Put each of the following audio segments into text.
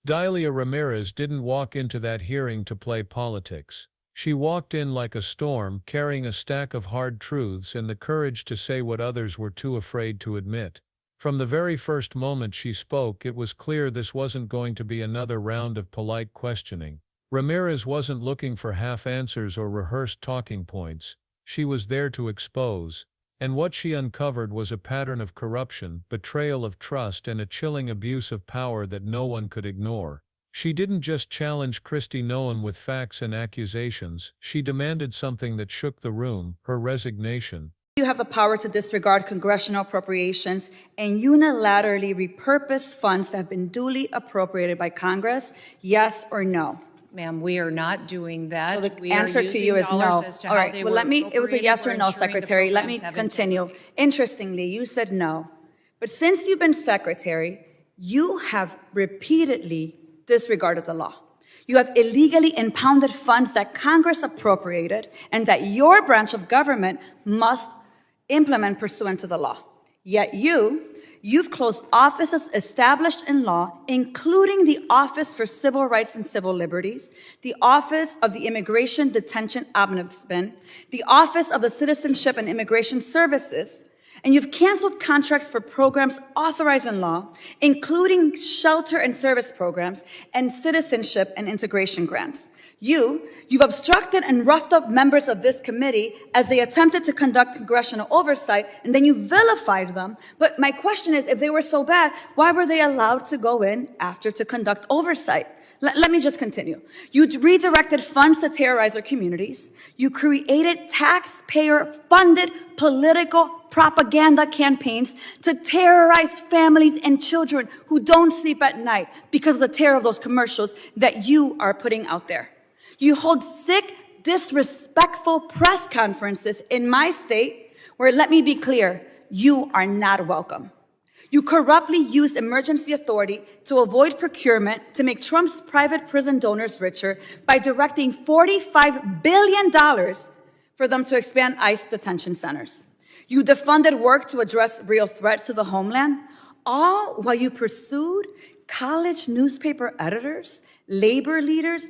Delia Ramirez didn't walk into that hearing to play politics. She walked in like a storm, carrying a stack of hard truths and the courage to say what others were too afraid to admit. From the very first moment she spoke, it was clear this wasn't going to be another round of polite questioning. Ramirez wasn't looking for half answers or rehearsed talking points. She was there to expose. And what she uncovered was a pattern of corruption, betrayal of trust, and a chilling abuse of power that no one could ignore. She didn't just challenge Kristi Noem with facts and accusations, she demanded something that shook the room: her resignation. You have the power to disregard congressional appropriations and unilaterally repurpose funds that have been duly appropriated by Congress, yes or no? Ma'am, we are not doing that. So the We are answer to using you is no. dollars as to All how right, they well, were it was a yes or appropriated. no, We're ensuring the Secretary. Let me programs have continue. integrity. Interestingly, you said no. But since you've been Secretary, you have repeatedly disregarded the law. You have illegally impounded funds that Congress appropriated and that your branch of government must implement pursuant to the law. Yet you've closed offices established in law, including the Office for Civil Rights and Civil Liberties, the Office of the Immigration Detention Ombudsman, the Office of the Citizenship and Immigration Services, and you've canceled contracts for programs authorized in law, including shelter and service programs and citizenship and integration grants. You've obstructed and roughed up members of this committee as they attempted to conduct congressional oversight, and then you vilified them. But my question is, if they were so bad, why were they allowed to go in after to conduct oversight? Let me just continue. You redirected funds to terrorize our communities. You created taxpayer-funded political propaganda campaigns to terrorize families and children who don't sleep at night because of the terror of those commercials that you are putting out there. You hold sick, disrespectful press conferences in my state where, let me be clear, you are not welcome. You corruptly used emergency authority to avoid procurement to make Trump's private prison donors richer by directing $45 billion for them to expand ICE detention centers. You defunded work to address real threats to the homeland, all while you pursued college newspaper editors, labor leaders,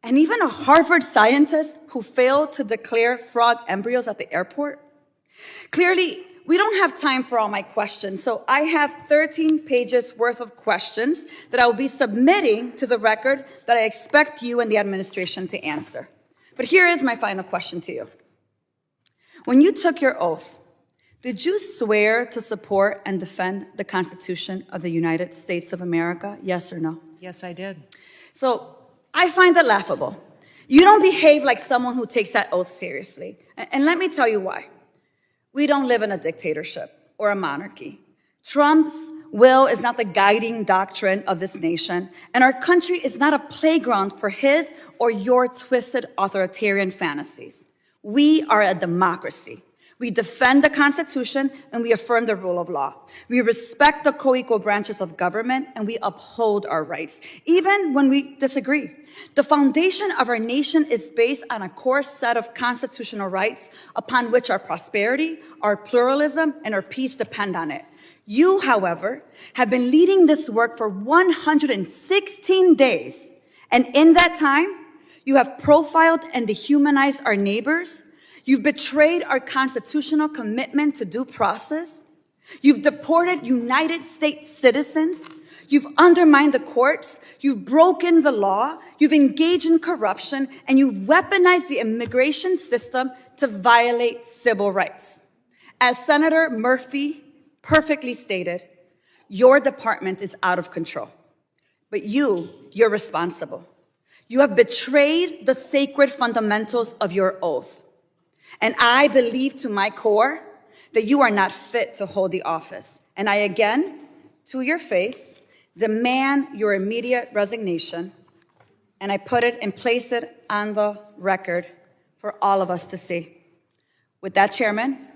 and even a Harvard scientist who failed to declare frog embryos at the airport. Clearly, we don't have time for all my questions, so I have 13 pages worth of questions that I will be submitting to the record that I expect you and the administration to answer. But here is my final question to you. When you took your oath, did you swear to support and defend the Constitution of the United States of America? Yes or no? Yes, I did. So I find it laughable. You don't behave like someone who takes that oath seriously. And let me tell you why. We don't live in a dictatorship or a monarchy. Trump's will is not the guiding doctrine of this nation, and our country is not a playground for his or your twisted authoritarian fantasies. We are a democracy. We defend the Constitution and we affirm the rule of law. We respect the co-equal branches of government and we uphold our rights, even when we disagree. The foundation of our nation is based on a core set of constitutional rights upon which our prosperity, our pluralism, and our peace depend on it. You, however, have been leading this work for 116 days. And in that time, you have profiled and dehumanized our neighbors. You've betrayed our constitutional commitment to due process. You've deported United States citizens. You've undermined the courts. You've broken the law. You've engaged in corruption, and you've weaponized the immigration system to violate civil rights. As Senator Murphy perfectly stated, your department is out of control, but you're responsible. You have betrayed the sacred fundamentals of your oath. And I believe to my core that you are not fit to hold the office. And I again, to your face, demand your immediate resignation. And I put it and place it on the record for all of us to see. With that, Chairman,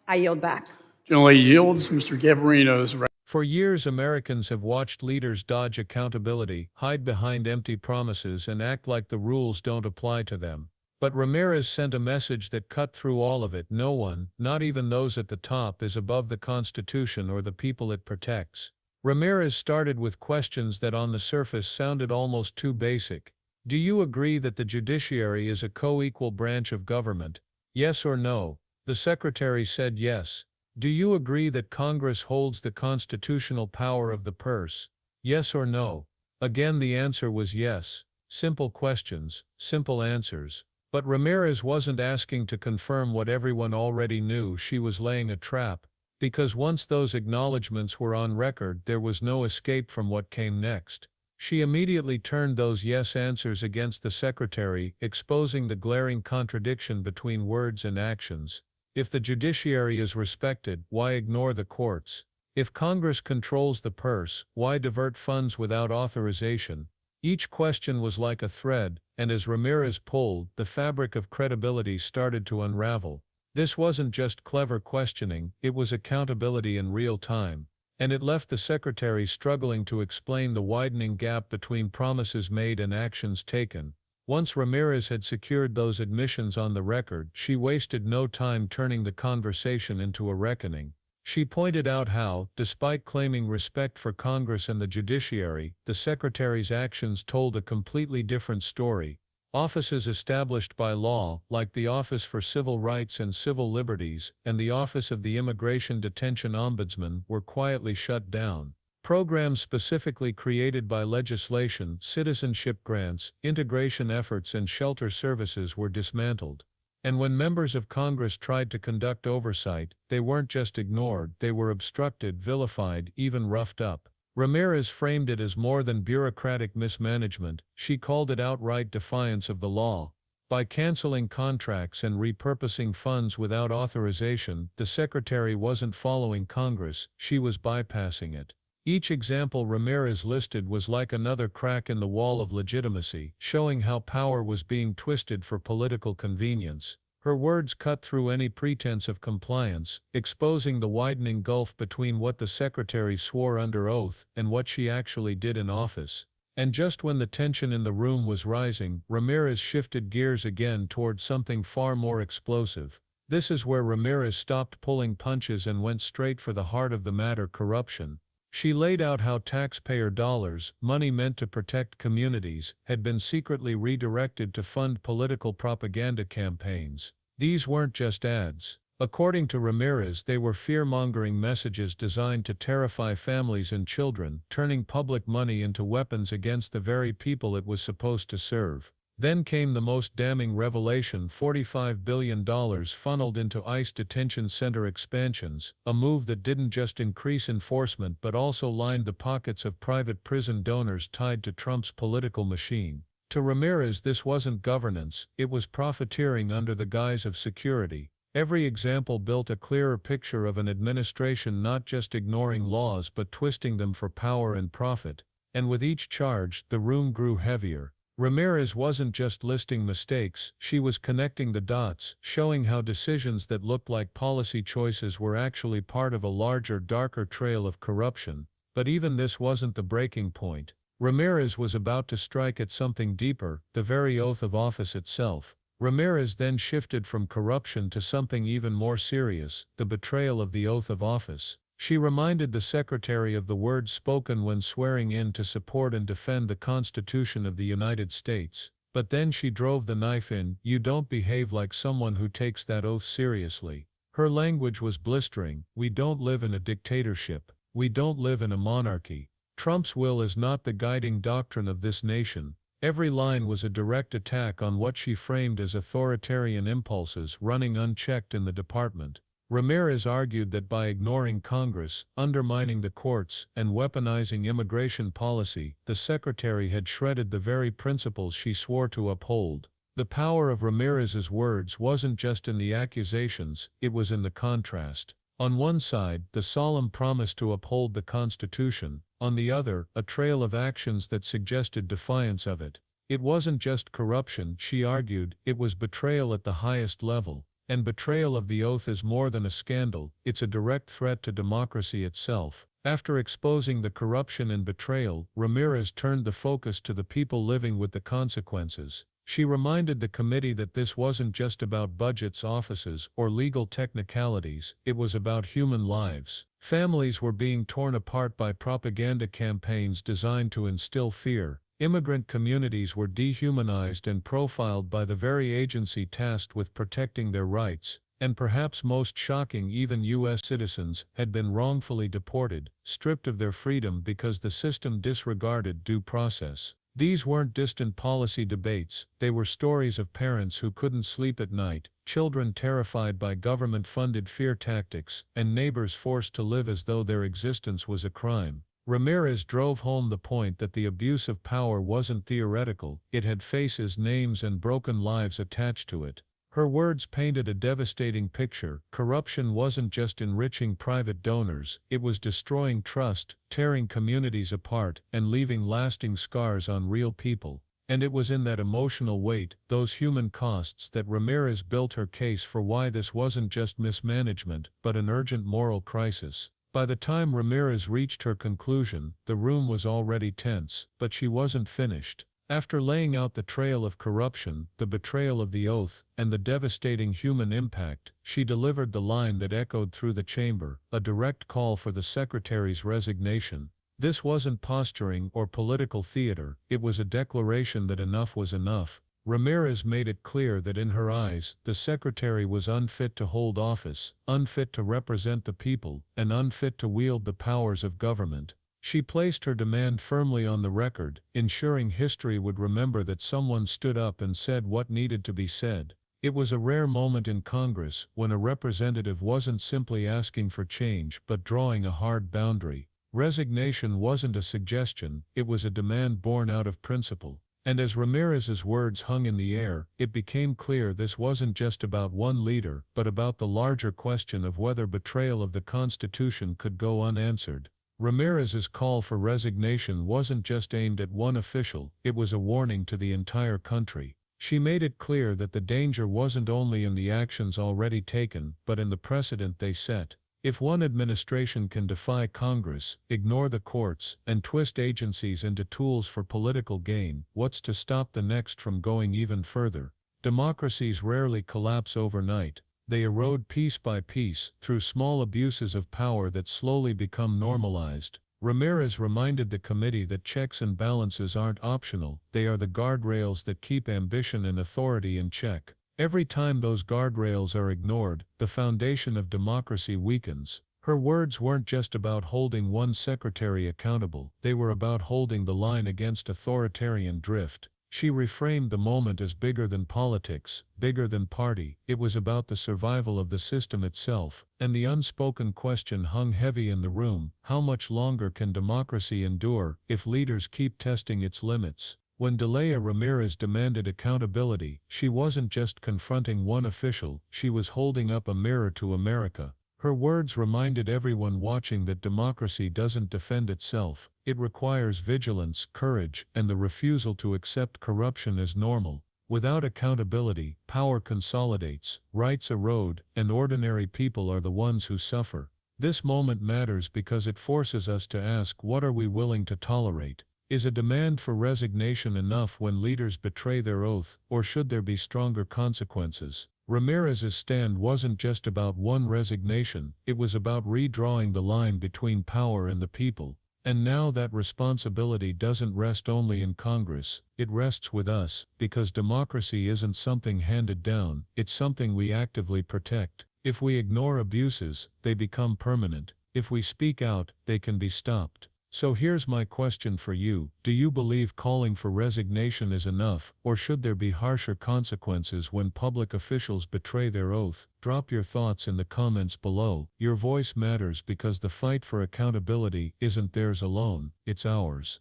I yield back. Generally yields. Mr. Gabarino's. For years, Americans have watched leaders dodge accountability, hide behind empty promises, and act like the rules don't apply to them. But Ramirez sent a message that cut through all of it. No one, not even those at the top, is above the Constitution or the people it protects. Ramirez started with questions that on the surface sounded almost too basic. Do you agree that the judiciary is a co-equal branch of government? Yes or no? The secretary said yes. Do you agree that Congress holds the constitutional power of the purse? Yes or no? Again the answer was yes. Simple questions, simple answers. But Ramirez wasn't asking to confirm what everyone already knew. She was laying a trap, because once those acknowledgments were on record there was no escape from what came next. She immediately turned those yes answers against the secretary, exposing the glaring contradiction between words and actions. If the judiciary is respected, why ignore the courts? If Congress controls the purse, why divert funds without authorization? Each question was like a thread, and as Ramirez pulled, the fabric of credibility started to unravel. This wasn't just clever questioning, it was accountability in real time. And it left the secretary struggling to explain the widening gap between promises made and actions taken. Once Ramirez had secured those admissions on the record, she wasted no time turning the conversation into a reckoning. She pointed out how, despite claiming respect for Congress and the judiciary, the secretary's actions told a completely different story. Offices established by law, like the Office for Civil Rights and Civil Liberties, and the Office of the Immigration Detention Ombudsman, were quietly shut down. Programs specifically created by legislation, citizenship grants, integration efforts and shelter services were dismantled. And when members of Congress tried to conduct oversight, they weren't just ignored, they were obstructed, vilified, even roughed up. Ramirez framed it as more than bureaucratic mismanagement. She called it outright defiance of the law. By canceling contracts and repurposing funds without authorization, the secretary wasn't following Congress, she was bypassing it. Each example Ramirez listed was like another crack in the wall of legitimacy, showing how power was being twisted for political convenience. Her words cut through any pretense of compliance, exposing the widening gulf between what the secretary swore under oath and what she actually did in office. And just when the tension in the room was rising, Ramirez shifted gears again toward something far more explosive. This is where Ramirez stopped pulling punches and went straight for the heart of the matter: corruption. She laid out how taxpayer dollars, money meant to protect communities, had been secretly redirected to fund political propaganda campaigns. These weren't just ads. According to Ramirez, they were fear-mongering messages designed to terrify families and children, turning public money into weapons against the very people it was supposed to serve. Then came the most damning revelation: $45 billion funneled into ICE detention center expansions, a move that didn't just increase enforcement but also lined the pockets of private prison donors tied to Trump's political machine. To Ramirez, this wasn't governance, it was profiteering under the guise of security. Every example built a clearer picture of an administration not just ignoring laws but twisting them for power and profit. And with each charge, the room grew heavier. Ramirez wasn't just listing mistakes, she was connecting the dots, showing how decisions that looked like policy choices were actually part of a larger, darker trail of corruption. But even this wasn't the breaking point. Ramirez was about to strike at something deeper, the very oath of office itself. Ramirez then shifted from corruption to something even more serious: the betrayal of the oath of office. She reminded the secretary of the words spoken when swearing in to support and defend the Constitution of the United States. But then she drove the knife in: "You don't behave like someone who takes that oath seriously." Her language was blistering: "We don't live in a dictatorship. We don't live in a monarchy. Trump's will is not the guiding doctrine of this nation." Every line was a direct attack on what she framed as authoritarian impulses running unchecked in the department. Ramirez argued that by ignoring Congress, undermining the courts, and weaponizing immigration policy, the secretary had shredded the very principles she swore to uphold. The power of Ramirez's words wasn't just in the accusations, it was in the contrast. On one side, the solemn promise to uphold the Constitution; on the other, a trail of actions that suggested defiance of it. It wasn't just corruption, she argued, it was betrayal at the highest level. And betrayal of the oath is more than a scandal, it's a direct threat to democracy itself. After exposing the corruption and betrayal, Ramirez turned the focus to the people living with the consequences. She reminded the committee that this wasn't just about budgets, offices, or legal technicalities, it was about human lives. Families were being torn apart by propaganda campaigns designed to instill fear. Immigrant communities were dehumanized and profiled by the very agency tasked with protecting their rights. And perhaps most shocking, even U.S. citizens had been wrongfully deported, stripped of their freedom because the system disregarded due process. These weren't distant policy debates, they were stories of parents who couldn't sleep at night, children terrified by government-funded fear tactics, and neighbors forced to live as though their existence was a crime. Ramirez drove home the point that the abuse of power wasn't theoretical, it had faces, names, and broken lives attached to it. Her words painted a devastating picture. Corruption wasn't just enriching private donors, it was destroying trust, tearing communities apart, and leaving lasting scars on real people. And it was in that emotional weight, those human costs, that Ramirez built her case for why this wasn't just mismanagement, but an urgent moral crisis. By the time Ramirez reached her conclusion, the room was already tense, but she wasn't finished. After laying out the trail of corruption, the betrayal of the oath, and the devastating human impact, she delivered the line that echoed through the chamber, a direct call for the secretary's resignation. This wasn't posturing or political theater, it was a declaration that enough was enough. Ramirez made it clear that in her eyes, the secretary was unfit to hold office, unfit to represent the people, and unfit to wield the powers of government. She placed her demand firmly on the record, ensuring history would remember that someone stood up and said what needed to be said. It was a rare moment in Congress when a representative wasn't simply asking for change but drawing a hard boundary. Resignation wasn't a suggestion, it was a demand born out of principle. And as Ramirez's words hung in the air, it became clear this wasn't just about one leader, but about the larger question of whether betrayal of the Constitution could go unanswered. Ramirez's call for resignation wasn't just aimed at one official, it was a warning to the entire country. She made it clear that the danger wasn't only in the actions already taken, but in the precedent they set. If one administration can defy Congress, ignore the courts, and twist agencies into tools for political gain, what's to stop the next from going even further? Democracies rarely collapse overnight. They erode piece by piece, through small abuses of power that slowly become normalized. Ramirez reminded the committee that checks and balances aren't optional, they are the guardrails that keep ambition and authority in check. Every time those guardrails are ignored, the foundation of democracy weakens. Her words weren't just about holding one secretary accountable, they were about holding the line against authoritarian drift. She reframed the moment as bigger than politics, bigger than party. It was about the survival of the system itself, and the unspoken question hung heavy in the room: how much longer can democracy endure if leaders keep testing its limits? When Delia Ramirez demanded accountability, she wasn't just confronting one official, she was holding up a mirror to America. Her words reminded everyone watching that democracy doesn't defend itself, it requires vigilance, courage, and the refusal to accept corruption as normal. Without accountability, power consolidates, rights erode, and ordinary people are the ones who suffer. This moment matters because it forces us to ask, what are we willing to tolerate? Is a demand for resignation enough when leaders betray their oath, or should there be stronger consequences? Ramirez's stand wasn't just about one resignation, it was about redrawing the line between power and the people. And now that responsibility doesn't rest only in Congress, it rests with us, because democracy isn't something handed down, it's something we actively protect. If we ignore abuses, they become permanent. If we speak out, they can be stopped. So here's my question for you: do you believe calling for resignation is enough, or should there be harsher consequences when public officials betray their oath? Drop your thoughts in the comments below. Your voice matters because the fight for accountability isn't theirs alone, it's ours.